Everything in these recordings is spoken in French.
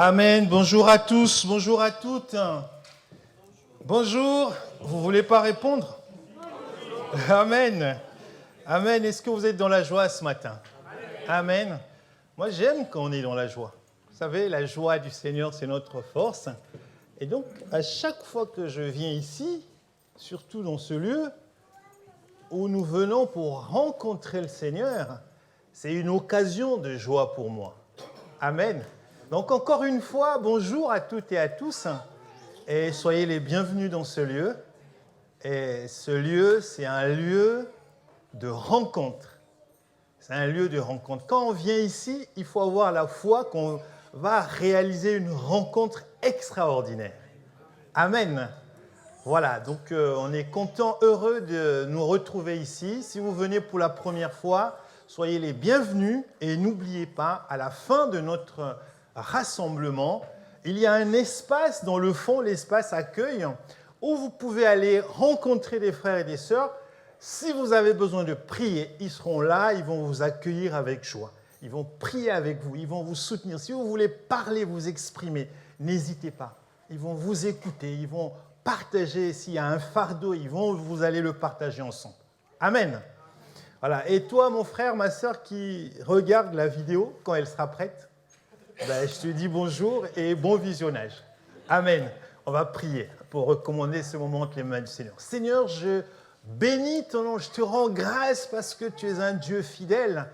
Amen. Bonjour à tous, bonjour à toutes. Bonjour. Vous ne voulez pas répondre? Amen. Amen. Est-ce que vous êtes dans la joie ce matin? Amen. Moi, j'aime quand on est dans la joie. Vous savez, la joie du Seigneur, c'est notre force. Et donc, à chaque fois que je viens ici, surtout dans ce lieu où nous venons pour rencontrer le Seigneur, c'est une occasion de joie pour moi. Amen. Donc, encore une fois, bonjour à toutes et à tous. Et soyez les bienvenus dans ce lieu. Et ce lieu, c'est un lieu de rencontre. C'est un lieu de rencontre. Quand on vient ici, il faut avoir la foi qu'on va réaliser une rencontre extraordinaire. Amen. Voilà, donc on est content, heureux de nous retrouver ici. Si vous venez pour la première fois, soyez les bienvenus et n'oubliez pas, à la fin de notre rassemblement, il y a un espace dans le fond, l'espace accueil, où vous pouvez aller rencontrer des frères et des sœurs. Si vous avez besoin de prier, ils seront là, ils vont vous accueillir avec joie. Ils vont prier avec vous, ils vont vous soutenir. Si vous voulez parler, vous exprimer, n'hésitez pas. Ils vont vous écouter, ils vont partager. S'il y a un fardeau, vous allez le partager ensemble. Amen. Voilà. Et toi, mon frère, ma sœur qui regarde la vidéo, quand elle sera prête, je te dis bonjour et bon visionnage. Amen. On va prier pour recommander ce moment entre les mains du Seigneur. Seigneur, je bénis ton nom, je te rends grâce parce que tu es un Dieu fidèle.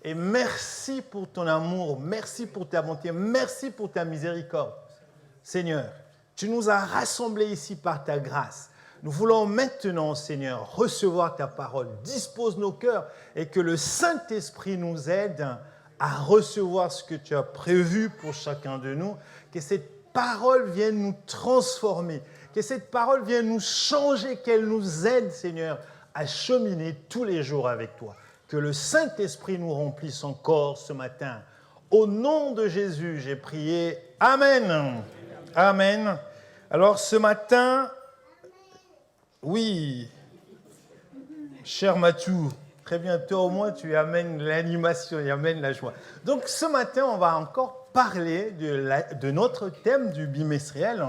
Et merci pour ton amour, merci pour ta bonté, merci pour ta miséricorde. Seigneur, tu nous as rassemblés ici par ta grâce. Nous voulons maintenant, Seigneur, recevoir ta parole. Dispose nos cœurs et que le Saint-Esprit nous aide à recevoir ce que tu as prévu pour chacun de nous. Que cette parole vienne nous transformer, que cette parole vienne nous changer, qu'elle nous aide, Seigneur, à cheminer tous les jours avec toi. Que le Saint-Esprit nous remplisse encore ce matin. Au nom de Jésus, j'ai prié. Amen. Amen. Alors ce matin, oui, cher Mathieu, très bientôt au moins tu amènes l'animation, tu amènes la joie. Donc ce matin, on va encore parler de notre thème du bimestriel.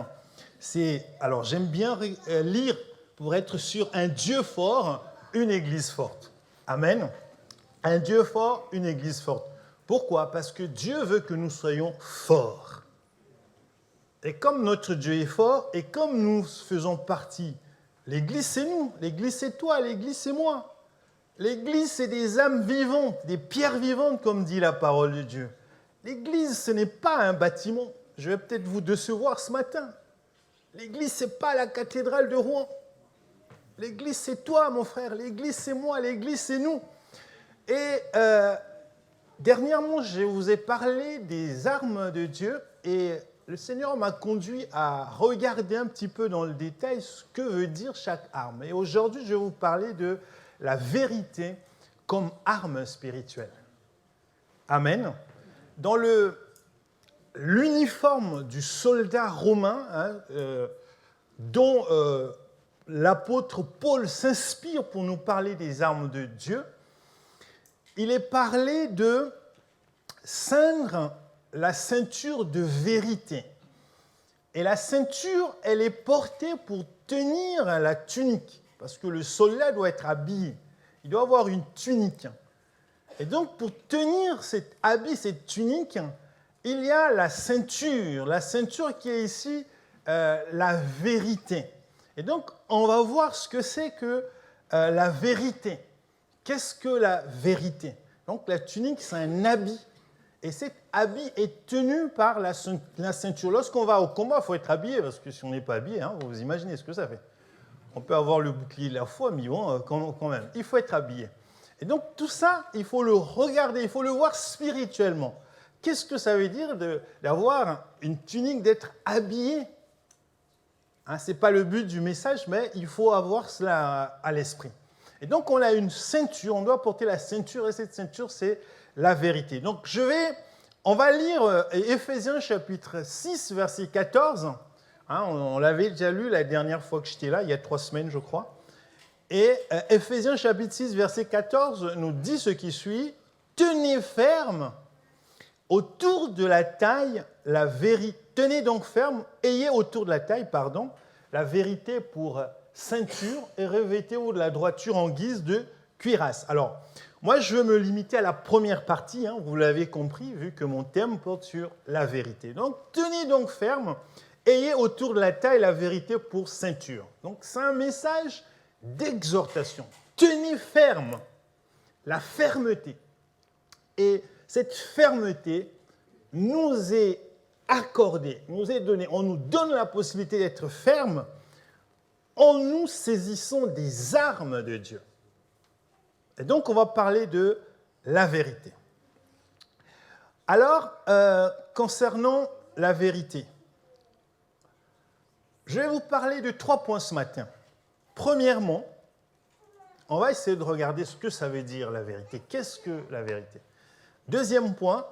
Alors j'aime bien lire pour être sur un Dieu fort, une église forte. Amen. Un Dieu fort, une église forte. Pourquoi? Parce que Dieu veut que nous soyons forts. Et comme notre Dieu est fort, et comme nous faisons partie, l'église c'est nous, l'église c'est toi, l'église c'est moi. L'église c'est des âmes vivantes, des pierres vivantes comme dit la parole de Dieu. L'église ce n'est pas un bâtiment. Je vais peut-être vous décevoir ce matin. L'église ce n'est pas la cathédrale de Rouen. L'église c'est toi mon frère, l'église c'est moi, l'église c'est nous. Et dernièrement je vous ai parlé des armes de Dieu et le Seigneur m'a conduit à regarder un petit peu dans le détail ce que veut dire chaque arme. Et aujourd'hui, je vais vous parler de la vérité comme arme spirituelle. Amen. Dans l'uniforme du soldat romain, dont l'apôtre Paul s'inspire pour nous parler des armes de Dieu, il est parlé de ceindre la ceinture de vérité. Et la ceinture, elle est portée pour tenir la tunique, parce que le soldat doit être habillé. Il doit avoir une tunique. Et donc, pour tenir cet habit, cette tunique, il y a la ceinture qui est ici la vérité. Et donc, on va voir ce que c'est que la vérité. Qu'est-ce que la vérité? Donc, la tunique, c'est un habit. Et cet habit est tenu par la ceinture. Lorsqu'on va au combat, il faut être habillé, parce que si on n'est pas habillé, vous imaginez ce que ça fait. On peut avoir le bouclier de la foi, mais bon, quand même, il faut être habillé. Et donc tout ça, il faut le regarder, il faut le voir spirituellement. Qu'est-ce que ça veut dire d'avoir une tunique, d'être habillé? Ce n'est pas le but du message, mais il faut avoir cela à l'esprit. Et donc on a une ceinture, on doit porter la ceinture, et cette ceinture, c'est la vérité. Donc on va lire Éphésiens chapitre 6, verset 14. On l'avait déjà lu la dernière fois que j'étais là, il y a 3 semaines, je crois. Et Éphésiens chapitre 6, verset 14 nous dit ce qui suit. Tenez ferme autour de la taille, la vérité. Tenez donc ferme, ayez autour de la taille, la vérité pour ceinture et revêtez-vous de la droiture en guise de cuirasse. Alors, moi, je veux me limiter à la première partie, vous l'avez compris, vu que mon thème porte sur la vérité. Donc, tenez donc ferme, ayez autour de la taille la vérité pour ceinture. Donc, c'est un message d'exhortation. Tenez ferme, la fermeté. Et cette fermeté nous est accordée, nous est donnée. On nous donne la possibilité d'être ferme en nous saisissant des armes de Dieu. Et donc, on va parler de la vérité. Alors, concernant la vérité, je vais vous parler de 3 points ce matin. Premièrement, on va essayer de regarder ce que ça veut dire la vérité. Qu'est-ce que la vérité? Deuxième point,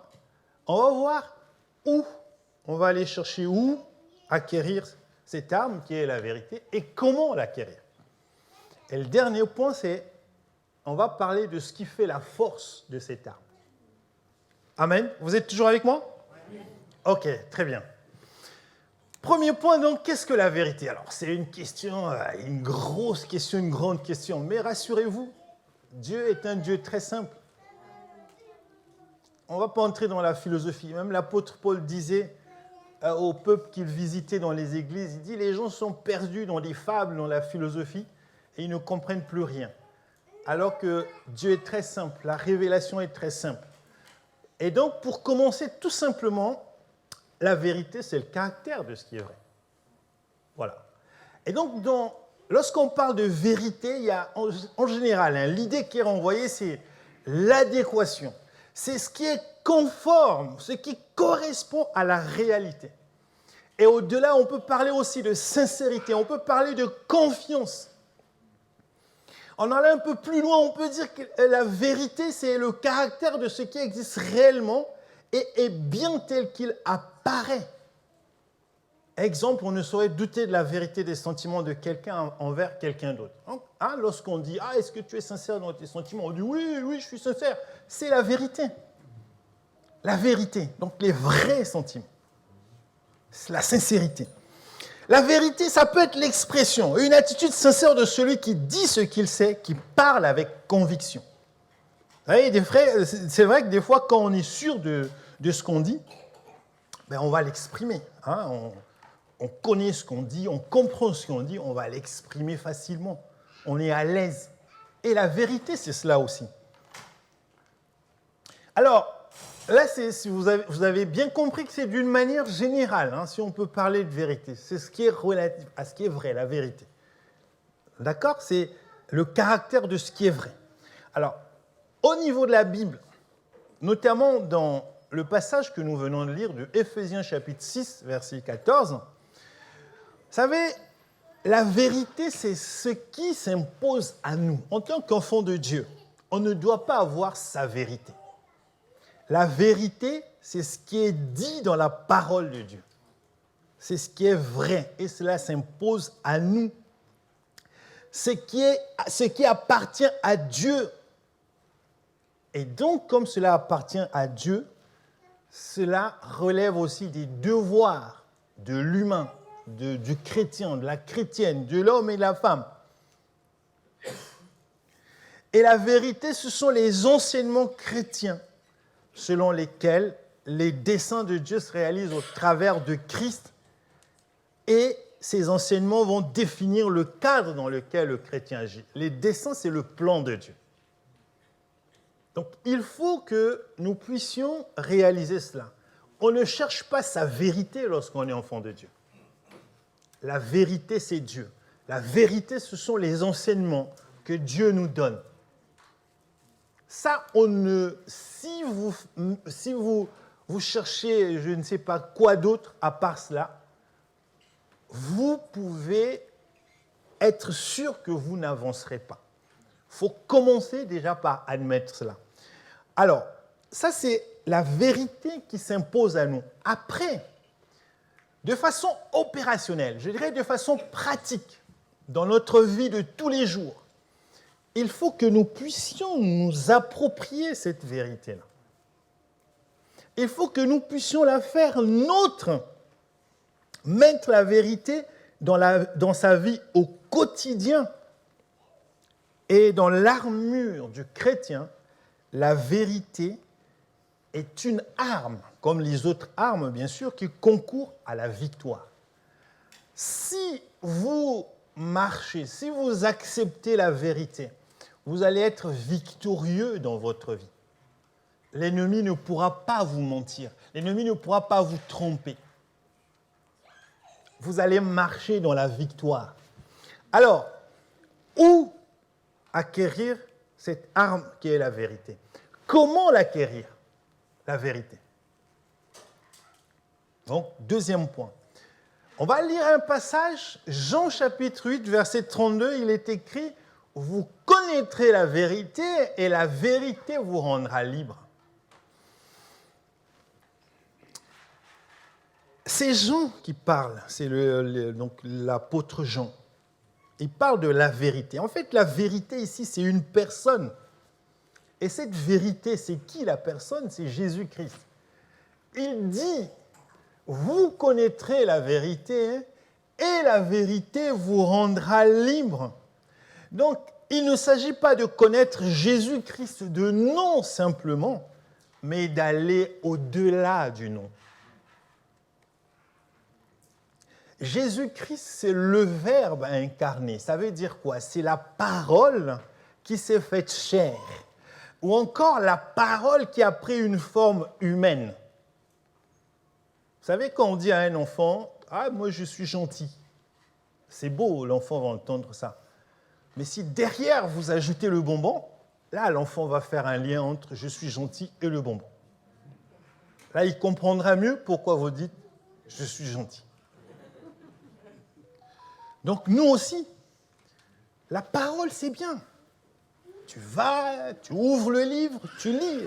on va voir où, on va aller chercher où acquérir cette arme qui est la vérité et comment l'acquérir. Et le dernier point, c'est on va parler de ce qui fait la force de cette arme. Amen. Vous êtes toujours avec moi? Oui. Ok, très bien. Premier point, donc, qu'est-ce que la vérité? Alors, c'est une question, une grosse question, une grande question. Mais rassurez-vous, Dieu est un Dieu très simple. On ne va pas entrer dans la philosophie. Même l'apôtre Paul disait au peuple qu'il visitait dans les églises, il dit, les gens sont perdus dans des fables, dans la philosophie, et ils ne comprennent plus rien. Alors que Dieu est très simple, la révélation est très simple. Et donc, pour commencer, tout simplement, la vérité, c'est le caractère de ce qui est vrai. Voilà. Et donc, lorsqu'on parle de vérité, il y a en général, l'idée qui est renvoyée, c'est l'adéquation. C'est ce qui est conforme, ce qui correspond à la réalité. Et au-delà, on peut parler aussi de sincérité, on peut parler de confiance. On en est un peu plus loin, on peut dire que la vérité, c'est le caractère de ce qui existe réellement et est bien tel qu'il apparaît. Exemple, on ne saurait douter de la vérité des sentiments de quelqu'un envers quelqu'un d'autre. Lorsqu'on dit « est-ce que tu es sincère dans tes sentiments ?» On dit « oui, je suis sincère ». C'est la vérité. La vérité, donc les vrais sentiments. C'est la sincérité. La vérité, ça peut être l'expression, une attitude sincère de celui qui dit ce qu'il sait, qui parle avec conviction. Vous voyez, c'est vrai que des fois, quand on est sûr de ce qu'on dit, on va l'exprimer. On connaît ce qu'on dit, on comprend ce qu'on dit, on va l'exprimer facilement. On est à l'aise. Et la vérité, c'est cela aussi. Alors, là, vous avez bien compris que c'est d'une manière générale, si on peut parler de vérité. C'est ce qui est relatif à ce qui est vrai, la vérité. D'accord? C'est le caractère de ce qui est vrai. Alors, au niveau de la Bible, notamment dans le passage que nous venons de lire de Éphésiens chapitre 6, verset 14, vous savez, la vérité, c'est ce qui s'impose à nous. En tant qu'enfant de Dieu, on ne doit pas avoir sa vérité. La vérité, c'est ce qui est dit dans la parole de Dieu. C'est ce qui est vrai et cela s'impose à nous. Ce qui appartient à Dieu. Et donc, comme cela appartient à Dieu, cela relève aussi des devoirs de l'humain, du chrétien, de la chrétienne, de l'homme et de la femme. Et la vérité, ce sont les enseignements chrétiens selon lesquels les desseins de Dieu se réalisent au travers de Christ et ces enseignements vont définir le cadre dans lequel le chrétien agit. Les desseins, c'est le plan de Dieu. Donc, il faut que nous puissions réaliser cela. On ne cherche pas sa vérité lorsqu'on est enfant de Dieu. La vérité, c'est Dieu. La vérité, ce sont les enseignements que Dieu nous donne. Ça, si vous cherchez, je ne sais pas quoi d'autre à part cela, vous pouvez être sûr que vous n'avancerez pas. Il faut commencer déjà par admettre cela. Alors, ça, c'est la vérité qui s'impose à nous. Après, de façon opérationnelle, je dirais de façon pratique, dans notre vie de tous les jours, il faut que nous puissions nous approprier cette vérité-là. Il faut que nous puissions la faire nôtre, mettre la vérité dans sa vie au quotidien. Et dans l'armure du chrétien, la vérité est une arme, comme les autres armes, bien sûr, qui concourent à la victoire. Si vous marchez, si vous acceptez la vérité, vous allez être victorieux dans votre vie. L'ennemi ne pourra pas vous mentir. L'ennemi ne pourra pas vous tromper. Vous allez marcher dans la victoire. Alors, où acquérir cette arme qui est la vérité? Comment l'acquérir, la vérité? Donc, deuxième point. On va lire un passage, Jean chapitre 8, verset 32, il est écrit « Vous connaîtrez la vérité et la vérité vous rendra libre ». C'est Jean qui parle, c'est donc l'apôtre Jean. Il parle de la vérité. En fait, la vérité ici, c'est une personne. Et cette vérité, c'est qui la personne? C'est Jésus-Christ. Il dit, vous connaîtrez la vérité et la vérité vous rendra libre. Donc, il ne s'agit pas de connaître Jésus-Christ de nom simplement, mais d'aller au-delà du nom. Jésus-Christ, c'est le Verbe incarné. Ça veut dire quoi? C'est la parole qui s'est faite chair. Ou encore la parole qui a pris une forme humaine. Vous savez, quand on dit à un enfant, « Ah, moi je suis gentil », c'est beau, l'enfant va entendre ça. Mais si derrière vous ajoutez le bonbon, là l'enfant va faire un lien entre « je suis gentil » et le bonbon. Là, il comprendra mieux pourquoi vous dites « je suis gentil ». Donc nous aussi, la parole c'est bien. Tu vas, tu ouvres le livre, tu lis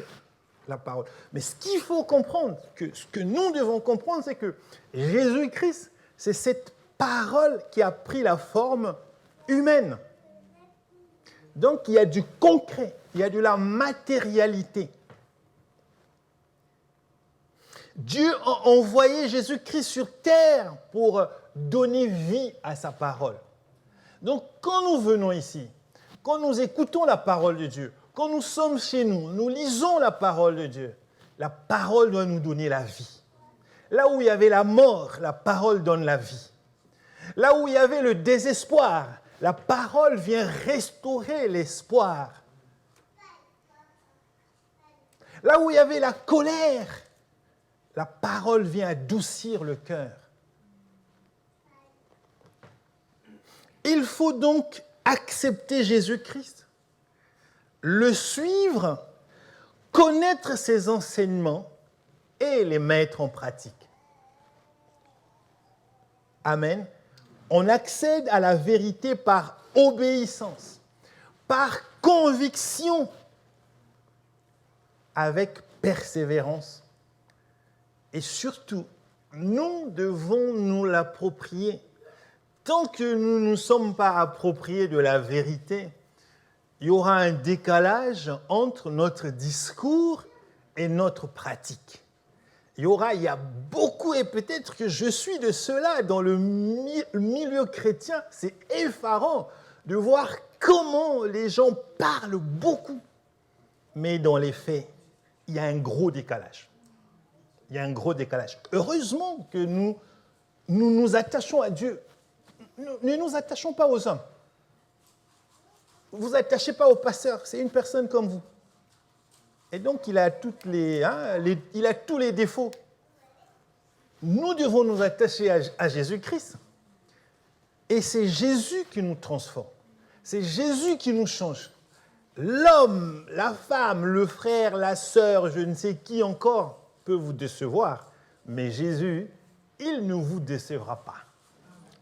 la parole. Mais ce qu'il faut comprendre, ce que nous devons comprendre, c'est que Jésus-Christ, c'est cette parole qui a pris la forme humaine. Donc il y a du concret, il y a de la matérialité. Dieu a envoyé Jésus-Christ sur terre pour donner vie à sa parole. Donc, quand nous venons ici, quand nous écoutons la parole de Dieu, quand nous sommes chez nous, nous lisons la parole de Dieu, la parole doit nous donner la vie. Là où il y avait la mort, la parole donne la vie. Là où il y avait le désespoir, la parole vient restaurer l'espoir. Là où il y avait la colère, la parole vient adoucir le cœur. Il faut donc accepter Jésus-Christ, le suivre, connaître ses enseignements et les mettre en pratique. Amen. On accède à la vérité par obéissance, par conviction, avec persévérance. Et surtout, nous devons nous l'approprier. Tant que nous ne nous sommes pas appropriés de la vérité, il y aura un décalage entre notre discours et notre pratique. Il y a beaucoup, et peut-être que je suis de ceux-là dans le milieu chrétien, c'est effarant de voir comment les gens parlent beaucoup. Mais dans les faits, il y a un gros décalage. Il y a un gros décalage. Heureusement que nous nous attachons à Dieu. Ne nous attachons pas aux hommes. Vous ne vous attachez pas au pasteur, c'est une personne comme vous. Et donc, il a tous les défauts. Nous devons nous attacher à Jésus-Christ. Et c'est Jésus qui nous transforme. C'est Jésus qui nous change. L'homme, la femme, le frère, la sœur, je ne sais qui encore peut vous décevoir. Mais Jésus, il ne vous décevra pas.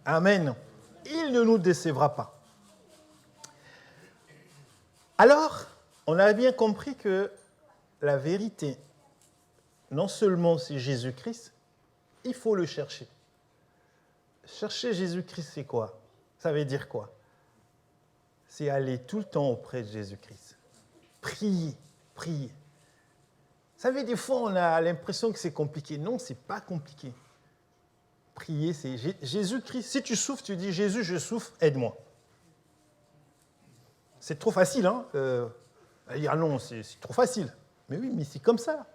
Amen. Il ne nous décevra pas. Alors, on a bien compris que la vérité, non seulement c'est Jésus-Christ, il faut le chercher. Chercher Jésus-Christ, c'est quoi? Ça veut dire quoi? C'est aller tout le temps auprès de Jésus-Christ. Prier, prier. Vous savez, des fois, on a l'impression que c'est compliqué. Non, ce n'est pas compliqué. Prier, c'est Jésus-Christ. Si tu souffres, tu dis, Jésus, je souffre, aide-moi. C'est trop facile, hein ah non, c'est trop facile. Mais oui, mais c'est comme ça.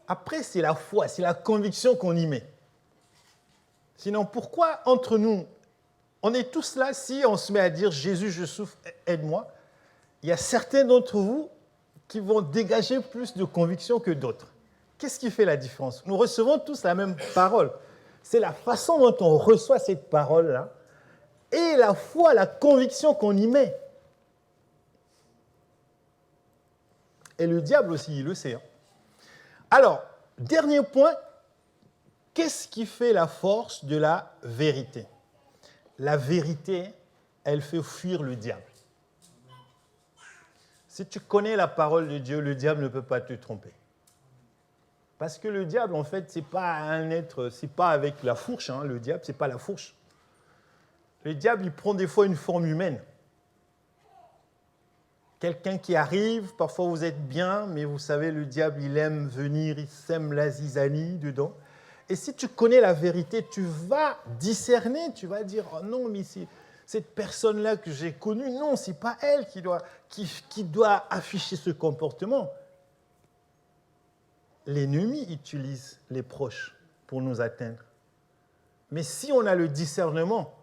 Après, c'est la foi, c'est la conviction qu'on y met. Sinon, pourquoi entre nous, on est tous là, si on se met à dire, Jésus, je souffre, aide-moi, il y a certains d'entre vous qui vont dégager plus de conviction que d'autres. Qu'est-ce qui fait la différence? Nous recevons tous la même parole. C'est la façon dont on reçoit cette parole-là et la foi, la conviction qu'on y met. Et le diable aussi, il le sait. Alors, dernier point, qu'est-ce qui fait la force de la vérité? La vérité, elle fait fuir le diable. Si tu connais la parole de Dieu, le diable ne peut pas te tromper. Parce que le diable, en fait, ce n'est pas un être, ce n'est pas avec la fourche. Hein, le diable, ce n'est pas la fourche. Le diable, il prend des fois une forme humaine. Quelqu'un qui arrive, parfois vous êtes bien, mais vous savez, le diable, il aime venir, il sème la zizanie dedans. Et si tu connais la vérité, tu vas discerner, tu vas dire, oh non, mais c'est cette personne-là que j'ai connue, non, ce n'est pas elle qui doit afficher ce comportement. L'ennemi utilise les proches pour nous atteindre. Mais si on a le discernement,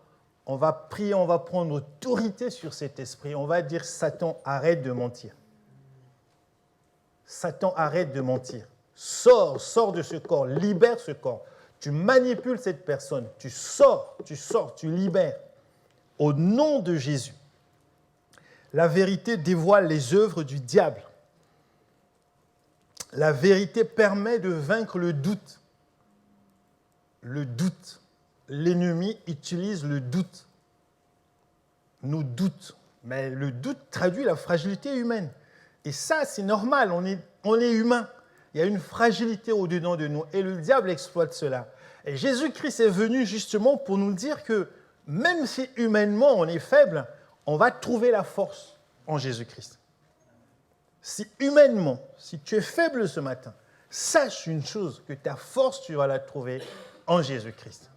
on va prier, on va prendre autorité sur cet esprit. On va dire, Satan, arrête de mentir. Satan, arrête de mentir. Sors de ce corps, libère ce corps. Tu manipules cette personne, tu sors, tu libères. Au nom de Jésus. La vérité dévoile les œuvres du diable. La vérité permet de vaincre le doute. Le doute. L'ennemi utilise le doute. Nos doutes. Mais le doute traduit la fragilité humaine. Et ça, c'est normal, on est humain. Il y a une fragilité au-dedans de nous. Et le diable exploite cela. Et Jésus-Christ est venu justement pour nous dire que même si humainement on est faible, on va trouver la force en Jésus-Christ. Si humainement, si tu es faible ce matin, sache une chose, que ta force, tu vas la trouver en Jésus-Christ.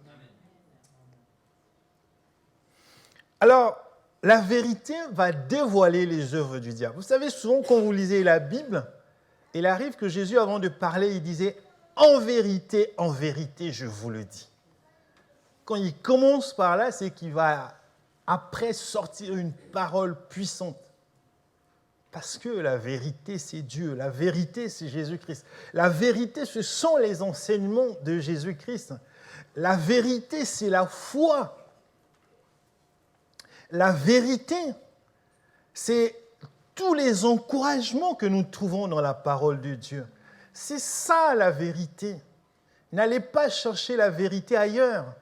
Alors, la vérité va dévoiler les œuvres du diable. Vous savez, souvent quand vous lisez la Bible, il arrive que Jésus, avant de parler, il disait « En vérité, je vous le dis ». Quand il commence par là, c'est qu'il va après sortir une parole puissante. Parce que la vérité, c'est Dieu. La vérité, c'est Jésus-Christ. La vérité, ce sont les enseignements de Jésus-Christ. La vérité, c'est la foi. La vérité, c'est tous les encouragements que nous trouvons dans la parole de Dieu. C'est ça la vérité. N'allez pas chercher la vérité ailleurs.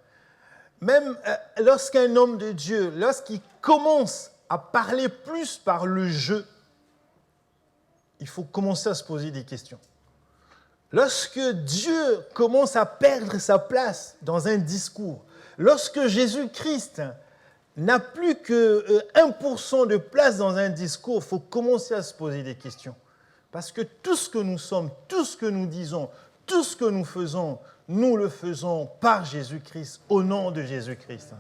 Même lorsqu'un homme de Dieu, lorsqu'il commence à parler plus par le jeu, il faut commencer à se poser des questions. Lorsque Dieu commence à perdre sa place dans un discours, lorsque Jésus-Christ n'a plus que 1% de place dans un discours, il faut commencer à se poser des questions. Parce que tout ce que nous sommes, tout ce que nous disons, tout ce que nous faisons, nous le faisons par Jésus-Christ, au nom de Jésus-Christ.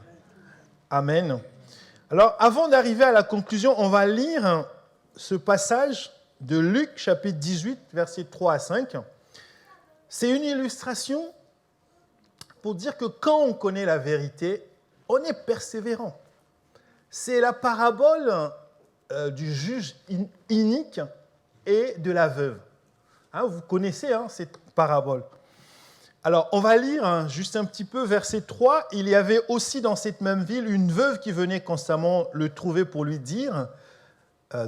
Amen. Alors, avant d'arriver à la conclusion, on va lire ce passage de Luc, chapitre 18, versets 3 à 5. C'est une illustration pour dire que quand on connaît la vérité, on est persévérant. C'est la parabole du juge inique et de la veuve. Vous connaissez cette parabole. Alors, on va lire juste un petit peu, verset 3. Il y avait aussi dans cette même ville une veuve qui venait constamment le trouver pour lui dire,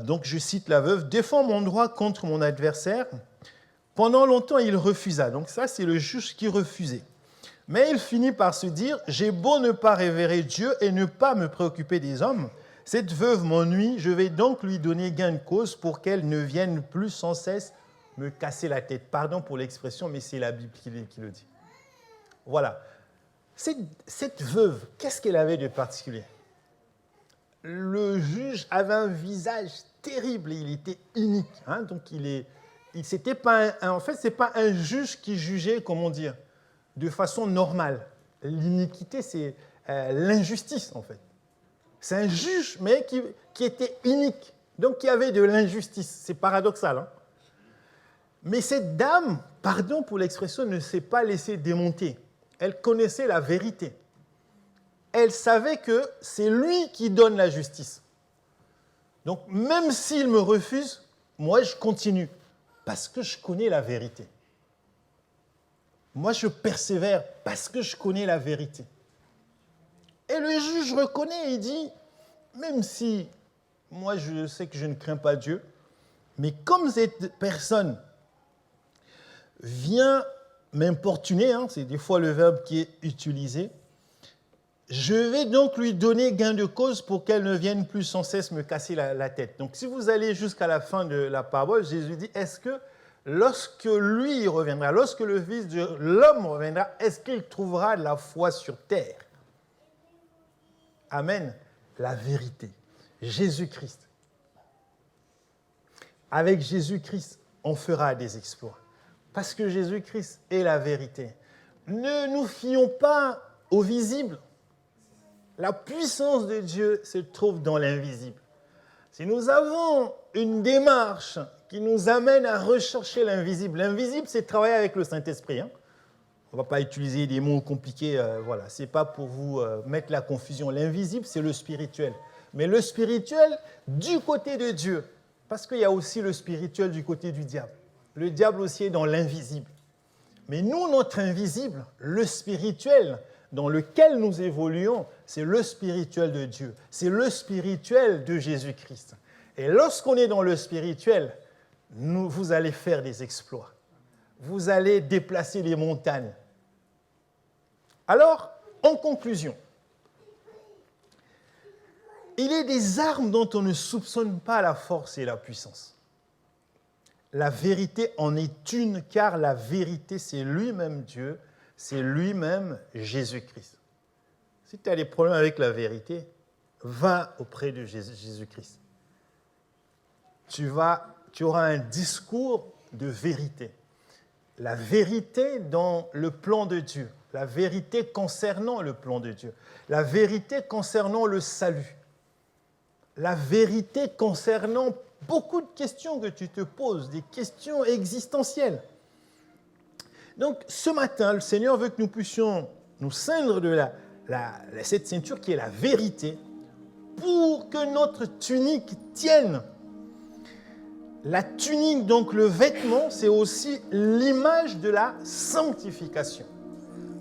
donc je cite la veuve, « Défends mon droit contre mon adversaire ». Pendant longtemps, il refusa. Donc ça, c'est le juge qui refusait. Mais il finit par se dire, « J'ai beau ne pas révérer Dieu et ne pas me préoccuper des hommes, cette veuve m'ennuie, je vais donc lui donner gain de cause pour qu'elle ne vienne plus sans cesse me casser la tête. » Pardon pour l'expression, mais c'est la Bible qui le dit. Voilà. Cette veuve, qu'est-ce qu'elle avait de particulier? Le juge avait un visage terrible, il était unique. Donc il c'était pas en fait, ce n'est pas un juge qui jugeait, comment dire, de façon normale. L'iniquité, c'est l'injustice, en fait. C'est un juge, mais qui était unique. Donc, qui avait de l'injustice. C'est paradoxal. Hein? Mais cette dame, pardon pour l'expression, ne s'est pas laissée démonter. Elle connaissait la vérité. Elle savait que c'est lui qui donne la justice. Donc, même s'il me refuse, moi, je continue. Parce que je connais la vérité. Moi, je persévère parce que je connais la vérité. Et le juge reconnaît et dit, même si moi, je sais que je ne crains pas Dieu, mais comme cette personne vient m'importuner, hein, c'est des fois le verbe qui est utilisé, je vais donc lui donner gain de cause pour qu'elle ne vienne plus sans cesse me casser la tête. Donc, si vous allez jusqu'à la fin de la parabole, Jésus dit, est-ce que lorsque lui reviendra, lorsque le Fils de l'homme reviendra, est-ce qu'il trouvera de la foi sur terre? Amen. La vérité. Jésus-Christ. Avec Jésus-Christ, on fera des exploits. Parce que Jésus-Christ est la vérité. Ne nous fions pas au visible. La puissance de Dieu se trouve dans l'invisible. Si nous avons une démarche qui nous amène à rechercher l'invisible, l'invisible, c'est travailler avec le Saint-Esprit. Hein. On ne va pas utiliser des mots compliqués, voilà. Ce n'est pas pour vous mettre la confusion. L'invisible, c'est le spirituel. Mais le spirituel du côté de Dieu, parce qu'il y a aussi le spirituel du côté du diable. Le diable aussi est dans l'invisible. Mais nous, notre invisible, le spirituel dans lequel nous évoluons, c'est le spirituel de Dieu. C'est le spirituel de Jésus-Christ. Et lorsqu'on est dans le spirituel, vous allez faire des exploits. Vous allez déplacer les montagnes. Alors, en conclusion, il est des armes dont on ne soupçonne pas la force et la puissance. La vérité en est une, car la vérité, c'est lui-même Dieu, c'est lui-même Jésus-Christ. Si tu as des problèmes avec la vérité, va auprès de Jésus-Christ. Tu auras un discours de vérité. La vérité dans le plan de Dieu, la vérité concernant le plan de Dieu, la vérité concernant le salut, la vérité concernant beaucoup de questions que tu te poses, des questions existentielles. Donc, ce matin, le Seigneur veut que nous puissions nous ceindre de cette ceinture qui est la vérité pour que notre tunique tienne. La tunique, donc le vêtement, c'est aussi l'image de la sanctification.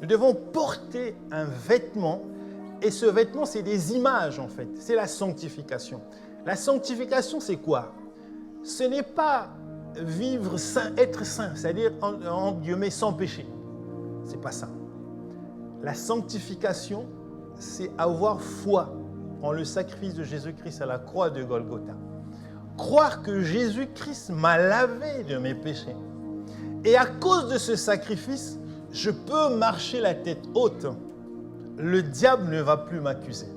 Nous devons porter un vêtement et ce vêtement, c'est des images en fait. C'est la sanctification. La sanctification, c'est quoi? Ce n'est pas vivre saint, être saint, c'est-à-dire en guillemets sans péché. C'est pas ça. La sanctification, c'est avoir foi en le sacrifice de Jésus-Christ à la croix de Golgotha. Croire que Jésus-Christ m'a lavé de mes péchés. Et à cause de ce sacrifice, je peux marcher la tête haute. Le diable ne va plus m'accuser.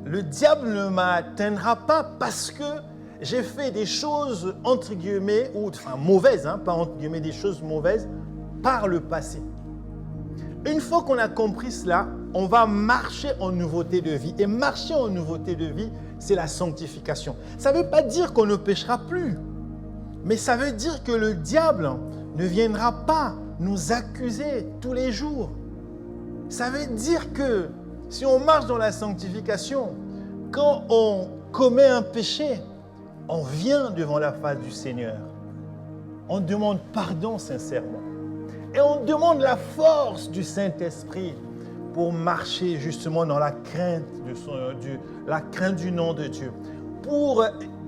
Le diable ne m'atteindra pas parce que j'ai fait des choses, entre guillemets, mauvaises, pas entre guillemets, des choses mauvaises, par le passé. Une fois qu'on a compris cela, on va marcher en nouveauté de vie. Et marcher en nouveauté de vie, c'est la sanctification. Ça ne veut pas dire qu'on ne péchera plus, mais ça veut dire que le diable ne viendra pas nous accuser tous les jours. Ça veut dire que si on marche dans la sanctification, quand on commet un péché, on vient devant la face du Seigneur. On demande pardon sincèrement. Et on demande la force du Saint-Esprit pour marcher justement dans la crainte, la crainte du nom de Dieu.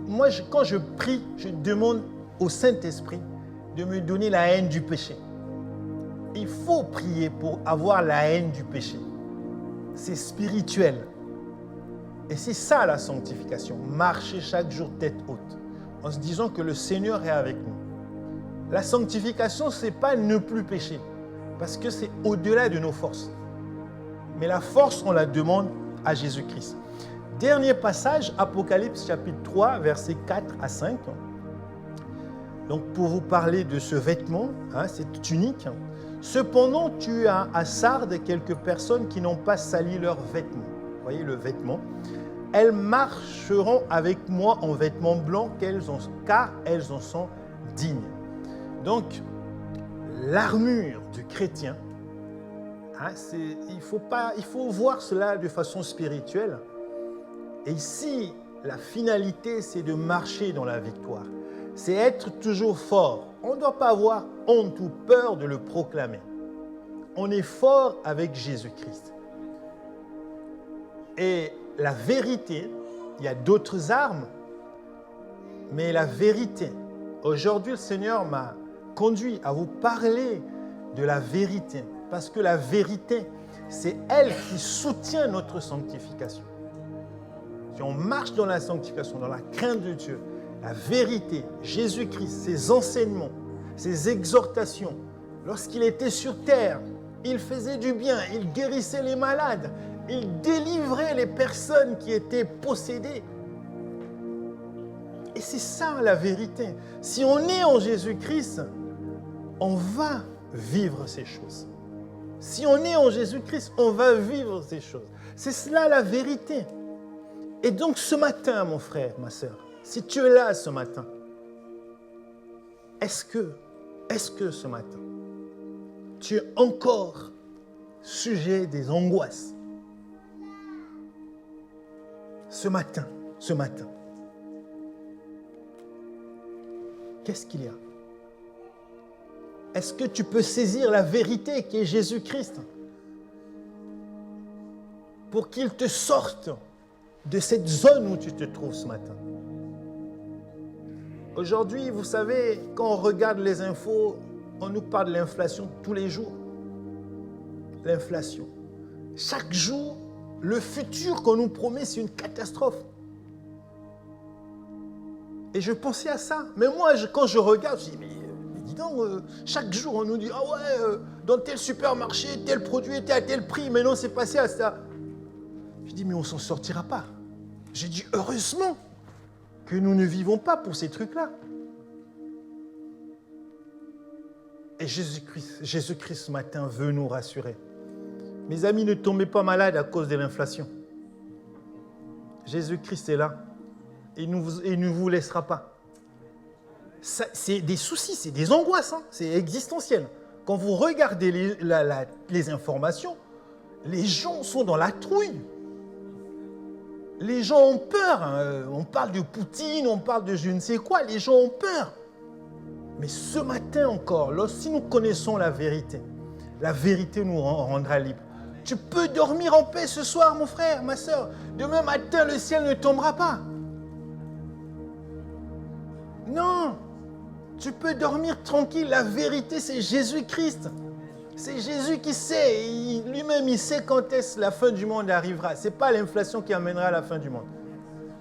Moi, quand je prie, je demande au Saint-Esprit de me donner la haine du péché. Il faut prier pour avoir la haine du péché. C'est spirituel. Et c'est ça la sanctification. Marcher chaque jour tête haute, en se disant que le Seigneur est avec nous. La sanctification, ce n'est pas ne plus pécher, parce que c'est au-delà de nos forces. Mais la force, on la demande à Jésus-Christ. Dernier passage, Apocalypse chapitre 3, versets 4 à 5. Donc pour vous parler de ce vêtement, cette tunique, cependant tu as à Sardes quelques personnes qui n'ont pas sali leurs vêtements. Vous voyez le vêtement. Elles marcheront avec moi en vêtements blancs car elles en sont dignes. Donc l'armure du chrétien, il faut voir cela de façon spirituelle. Et ici, la finalité, c'est de marcher dans la victoire. C'est être toujours fort. On ne doit pas avoir honte ou peur de le proclamer. On est fort avec Jésus-Christ. Et la vérité, il y a d'autres armes, mais la vérité. Aujourd'hui, le Seigneur m'a conduit à vous parler de la vérité, parce que la vérité, c'est elle qui soutient notre sanctification. Si on marche dans la sanctification, dans la crainte de Dieu, la vérité, Jésus-Christ, ses enseignements, ses exhortations, lorsqu'il était sur terre, il faisait du bien, il guérissait les malades, il délivrait les personnes qui étaient possédées. Et c'est ça la vérité. Si on est en Jésus-Christ, on va vivre ces choses. Si on est en Jésus-Christ, on va vivre ces choses. C'est cela la vérité. Et donc ce matin, mon frère, ma sœur, si tu es là ce matin, est-ce que ce matin, tu es encore sujet des angoisses? Ce matin, qu'est-ce qu'il y a? Est-ce que tu peux saisir la vérité qui est Jésus-Christ pour qu'il te sorte de cette zone où tu te trouves ce matin? Aujourd'hui, vous savez, quand on regarde les infos, on nous parle de l'inflation tous les jours. L'inflation. Chaque jour, le futur qu'on nous promet, c'est une catastrophe. Et je pensais à ça. Mais moi, quand je regarde, je dis, mais dis donc, chaque jour, on nous dit, ah ouais, dans tel supermarché, tel produit était à tel prix, mais non, c'est passé à ça. Je dis, mais on ne s'en sortira pas. J'ai dit, heureusement que nous ne vivons pas pour ces trucs-là. Et Jésus-Christ ce matin veut nous rassurer. Mes amis, ne tombez pas malades à cause de l'inflation. Jésus-Christ est là. Il ne vous laissera pas. Ça, c'est des soucis, c'est des angoisses, c'est existentiel. Quand vous regardez les informations, les gens sont dans la trouille. Les gens ont peur. On parle de Poutine, on parle de je ne sais quoi. Les gens ont peur. Mais ce matin encore, si nous connaissons la vérité nous rendra libres. Tu peux dormir en paix ce soir, mon frère, ma soeur. Demain matin, le ciel ne tombera pas. Non, tu peux dormir tranquille. La vérité, c'est Jésus-Christ. C'est Jésus qui sait. Lui-même, il sait quand est-ce la fin du monde arrivera. Ce n'est pas l'inflation qui amènera la fin du monde.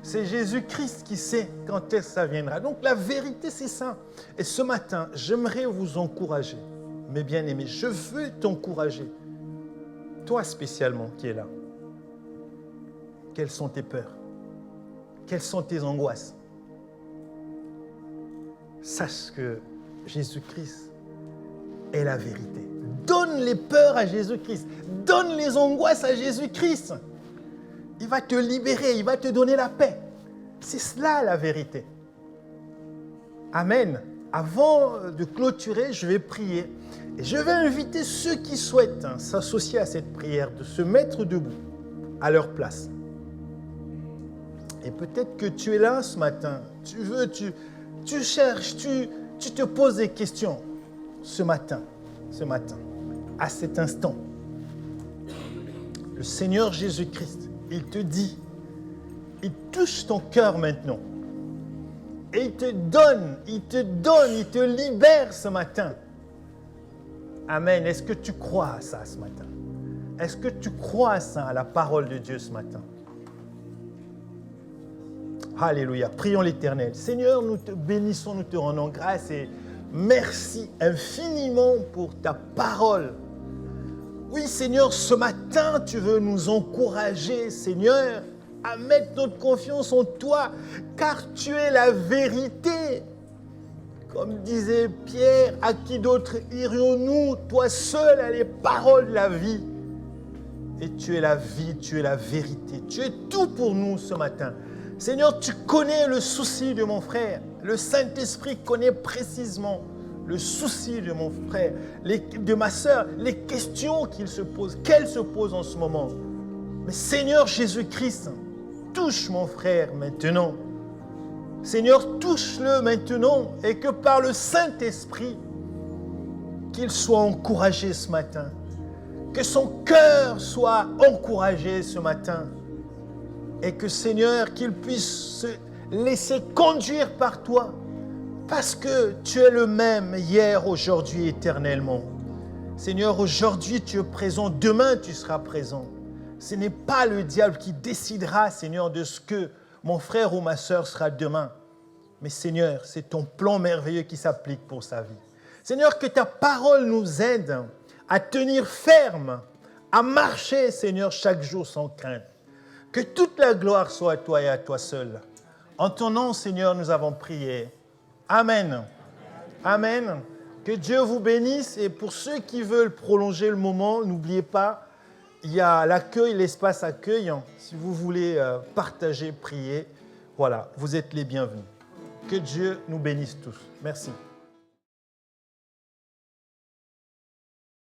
C'est Jésus-Christ qui sait quand est-ce que ça viendra. Donc la vérité, c'est ça. Et ce matin, j'aimerais vous encourager. Mes bien-aimés, je veux t'encourager. Toi spécialement qui es là. Quelles sont tes peurs? Quelles sont tes angoisses? Sache que Jésus-Christ est la vérité. Donne les peurs à Jésus-Christ. Donne les angoisses à Jésus-Christ. Il va te libérer, il va te donner la paix. C'est cela la vérité. Amen. Avant de clôturer, je vais prier. Et je vais inviter ceux qui souhaitent s'associer à cette prière, de se mettre debout à leur place. Et peut-être que tu es là ce matin, tu cherches, tu te poses des questions ce matin, à cet instant. Le Seigneur Jésus-Christ, il te dit, il touche ton cœur maintenant. Et il te donne, il te libère ce matin. Amen. Est-ce que tu crois à ça ce matin? Est-ce que tu crois à ça, à la parole de Dieu ce matin? Alléluia. Prions l'Éternel. Seigneur, nous te bénissons, nous te rendons grâce et merci infiniment pour ta parole. Oui, Seigneur, ce matin, tu veux nous encourager, Seigneur, à mettre notre confiance en toi, car tu es la vérité. Comme disait Pierre, à qui d'autre irions-nous? Toi seul as les paroles de la vie. Et tu es la vie, tu es la vérité. Tu es tout pour nous ce matin. Seigneur, tu connais le souci de mon frère. Le Saint-Esprit connaît précisément le souci de mon frère, de ma sœur, les questions qu'elle se pose en ce moment. Mais Seigneur Jésus-Christ, touche mon frère maintenant. Seigneur, touche-le maintenant et que par le Saint-Esprit, qu'il soit encouragé ce matin. Que son cœur soit encouragé ce matin. Et que Seigneur, qu'il puisse se laisser conduire par toi. Parce que tu es le même hier, aujourd'hui, éternellement. Seigneur, aujourd'hui tu es présent, demain tu seras présent. Ce n'est pas le diable qui décidera, Seigneur, de ce que mon frère ou ma sœur sera demain. Mais Seigneur, c'est ton plan merveilleux qui s'applique pour sa vie. Seigneur, que ta parole nous aide à tenir ferme, à marcher, Seigneur, chaque jour sans crainte. Que toute la gloire soit à toi et à toi seul. En ton nom, Seigneur, nous avons prié. Amen. Amen. Que Dieu vous bénisse. Et pour ceux qui veulent prolonger le moment, n'oubliez pas, il y a l'accueil, l'espace accueil. Si vous voulez partager, prier, voilà, vous êtes les bienvenus. Que Dieu nous bénisse tous. Merci.